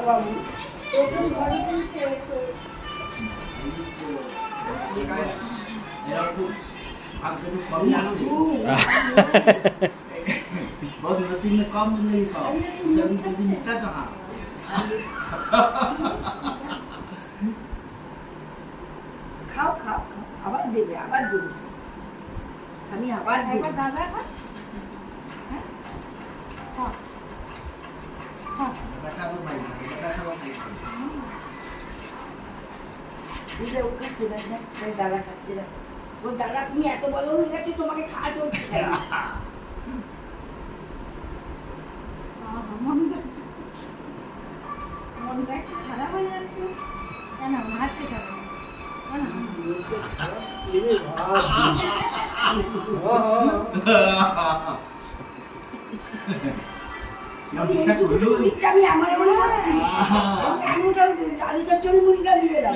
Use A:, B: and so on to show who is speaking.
A: বাবু ওটা ঘরে বলছে
B: এরা তো भाग्य तो कम ही आसे बहुत नसीब में कम मिल रही सब सभी जल्दी मिलता कहाँ
A: খাও খাও খাও আবার দেবে আমি আবার দেব দাদা খা হ্যাঁ হ্যাঁ
B: बेटा वो भाई बेटा वो भाई
A: দিলে ও খাচ্ছে না তাই দাদা খাচ্ছে না ও দাদা তুমি এত বড় হয়ে গেছে তোমাকে খাওয়াতে হচ্ছে মনটা একটু খারাপ হয়ে যাচ্ছে কেন ভাত খেতে হবে
C: চিনি
A: আমি আমার মনে করছি আলুটা আলু চচ্চড়ি মুড়িটা দিয়ে দাও